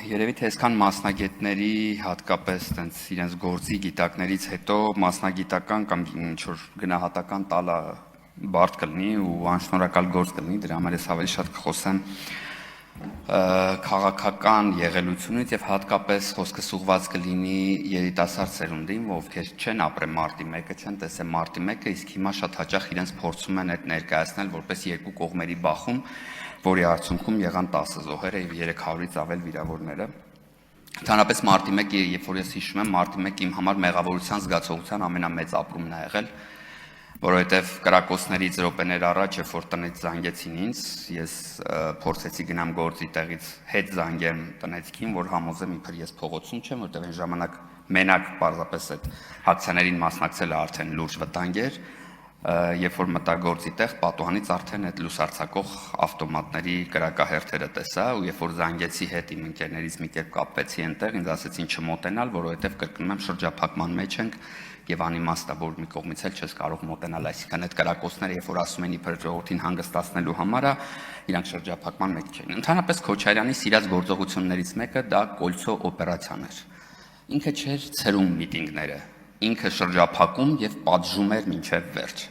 Երևի թե այսքան մասնագետների հատկապես տենց իրենց գործի գիտակներից հետո մասնագիտական կամ ինչ-որ գնահատական տալը բարդ կլինի ու անշնորհակալ գործ կլինի, դրա համար ես ավելի շատ կխոսեմ քաղաքական եղելությունից եւ հատկապես խոսքս ուղղված կլինի երիտասարդ սերունդին, ովքեր չեն ապրել մարտի 1-ը, չեն տեսել մարտի 1-ը, իսկ հիմա շատ հաճախ իրենց փորձում են այդ ներկայացնել որպես երկու կողմերի բախում, որի արդյունքում եղան 10 զոհերը եւ 300-ից ավել վիրավորները։ Ընդհանրապես մարտի 1-ը, երբ որ ես հիշում եմ, մարտի 1-ը իմ համար մեղավորության զգացողության ամենամեծ ապրումն է եղել, որովհետև կրակոցներից րոպեներ առաջ, երբ որ տնից զանգեցին ինձ, ես փորձեցի գնամ գործի տեղից հետ զանգեմ տնեցքին, որ համոզեմ իբր ես փողոցում չեմ, որովհետև այն ժամանակ մենակ պարզապես այդ ակցիաներին մասնակցելը արդեն լուրջ վտանգ էր, երբ որ մտա գործի տեղ, պատուհանից արդեն այդ լուսարձակող ավտոմատների կրակահերթերը տեսա, ու երբ որ զանգեցի հետ իմ ընկերներից մի կերպ կապվեցի այնտեղ, ինձ ասեցին չմոտենալ, որովհետև կրկնում եմ շրջափակման մեջ ենք եւ անիմաստ է, որ մի կողմից էլ չես կարող մոտենալ, այսինքն այդ կրակոցները, երբ որ ասում են իբր ժողովրդին հանգստացնելու համար է, իրանք շրջափակման մեջ չեն։ Ընդհանրապես Քոչարյանի սիրած գործողություններից մեկը դա Կոլցո օպերացիան էր։ Ինքը չէր ցրում միտինգները, ինքը շրջափակում եւ պատժում էր մինչեւ վերջ։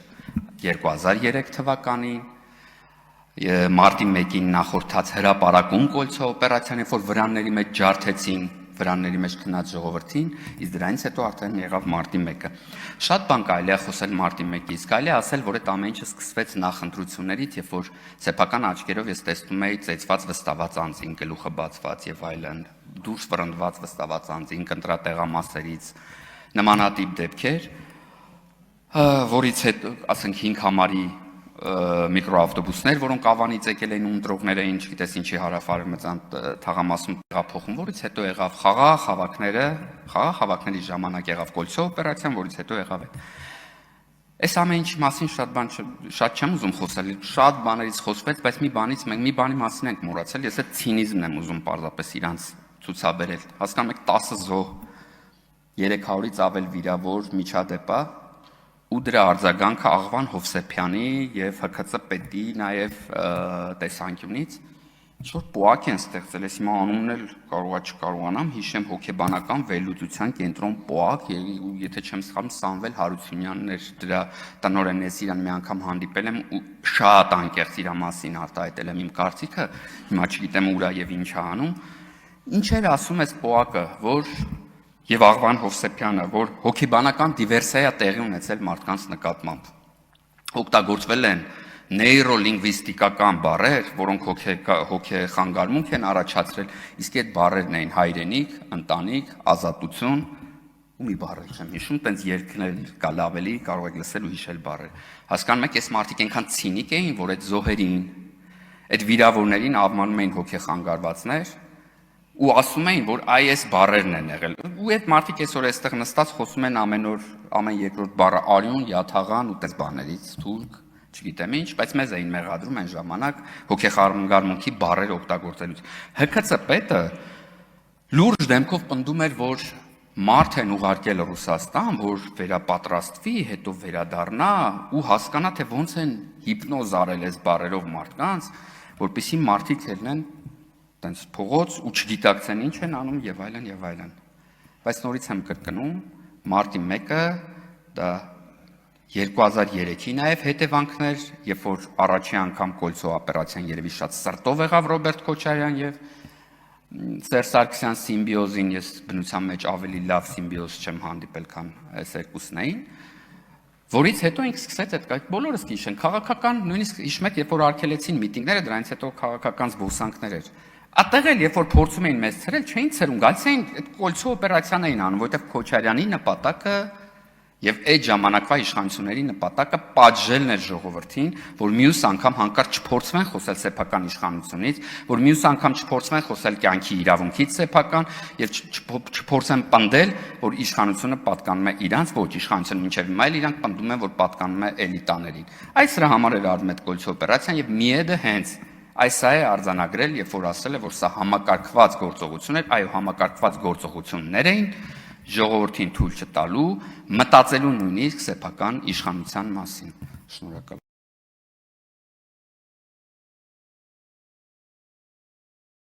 2003 թվականին մարտի 1-ին նախորդած հրապարակում Կոլցո օպերացիան, երբ որ վրանների մեջ ջարդեցին վրանների մեջ քնած ժողովրդին, իսկ դրանից հետո արդեն եղավ մարտի 1-ը։ Շատ բան կարելի է խոսել մարտի 1-ից, կարելի է ասել, որ այդ ամեն ինչը սկսվեց նախընտրություններից, երբ որ սեփական աչքերով ես տեսնում էի ծեծված վստահված անձին, գլուխը բացված եւ այլն, դուրս վռնդված վստահված անձին, կընտրատեղամասերից, նմանատիպ դեպքեր, որից հետո, ասենք 5 համարի միկրոավտոբուսներ, որոնք Ավանից եկել էին ու ընտրողներ էին, չգիտես ինչի հարավ-արևմտյան թաղամասում տեղափոխում, որից հետո եղավ խաղաղ հավաքների ժամանակ եղավ Կոլցո օպերացիան, որից հետո եղավ այդ։ Այս ամեն ինչի մասին շատ չեմ ուզում խոսել, շատ բաներից խոսվեց, բայց մի բանի մասին ենք մոռացել, ես այդ ցինիզմն եմ ուզում պարզապես իրանց ցուցաբերել։ Հասկանում եք 10 զոհ, 300-ից ավել վիրավոր միջադեպ է, ու դրա արձագանքը Աղվան Հովսեփյանի եւ ՀՔԾ պետի նաեւ տեսանկյունից ինչ-որ պոակ են ստեղծել, ես հիմա անունն էլ չկարողանամ հիշեմ, հոգեբանական վերլուծության կենտրոն պոակ, եթե չեմ սխալվում, Սամվել Հարությունյանն էր դրա տնօրենն, ես իրան մի անգամ հանդիպել եմ ու շատ անկեղծ իր մասին արտահայտել եմ իմ կարծիքը, հիմա չգիտեմ ուր է եւ ինչ է անում, ինչ էր ասում այս պոակը, որ եւ Աղվան Հովսեփյանը, որ հոգեբանական դիվերսիա տեղի ունեցել մարդկանց նկատմամբ։ Օգտագործվել են նեյրոլինգվիստիկական բառեր, որոնք հոգեխանգարմունք են առաջացրել, իսկ այդ բառերն էին հայրենիք, ընտանիք, ազատություն, ու մի բառ չեմ հիշում, տենց երկնել կա ավելի կարող եք լսել ու հիշել բառեր։ Հասկանում եք, այս մարդիկ այնքան ցինիկ էին, որ այդ զոհերին, այդ վիրավորներին անվանում էին հոգեխանգարվածներ, ու ասում էին, որ այս բառերն են եղել։ Ու այդ մարդիկ այսօր այստեղ նստած խոսում են ամեն օր, ամեն երկրորդ բառը արյուն, յաթաղան ու տես բաներից, թուրք, չգիտեմ ինչ, բայց մեզ էին մեղադրում այն ժամանակ հոգեխանգարմունքի բառեր օգտագործելուց։ ՀՔԾ պետը լուրջ դեմքով պնդում էր, որ մարդ են ուղարկել Ռուսաստան, որ վերապատրաստվի, հետո վերադառնա ու հասկանա, թե ոնց են հիպնոզ արել այս բառերով մարդկանց, որպեսզի մարդիկ ելնեն տենց փողոց ու չգիտակցեն ինչ են անում եւ այլն եւ այլն։ Բայց նորից եմ կրկնում, մարտի 1-ը դա 2003-ի նաեւ հետևանքներ, երբ որ առաջի անգամ Կոլցո օպերացիան երևի շատ սրտով եղավ Ռոբերտ Քոչարյան եւ Սերժ Սարգսյան սիմբիոզին, ես բնության մեջ ավելի լավ սիմբիոզ չեմ հանդիպել, քան այս երկուսն էին, որից հետո ինքը սկսեց այդ բոլորս հիշեն, քաղաքական, նույնիսկ հիշում եք, երբ որ արգելեցին միտինգները, դրանից հետո քաղաքական զբոսանքներ էր։ Այդտեղ էլ երբ որ փորձում էին մեզ ցրել, չէին ցրում, գալիս էին այդ Կոլցո օպերացիան էին անում, որովհետև Քոչարյանի նպատակը եւ այդ ժամանակվա իշխանությունների նպատակը պատժելն էր ժողովրդին, որ մյուս անգամ հանկարծ չփորձվեն խոսել սեփական իշխանությունից, որ մյուս անգամ չփորձվեն խոսել կյանքի իրավունքից սեփական եւ չփորձեն պնդել, որ իշխանությունը պատկանում է իրանց, ոչ իշխանությունը մինչեւ հիմա էլ իրանք պնդում են, որ պատկանում է էլիտաներին։ Այս դրա համար էր արվում այդ Կոլցո օպերացիան եւ Միեդը հենց Այս է արձանագրել, երբ որ ասել է, որ սա համակարգված գործողություն էր, այո, համակարգված գործողություններ էին, ժողովրդին թույլ չտալու, մտածելու նույնիսկ սեփական իշխանության մասին։ Շնորհակալ։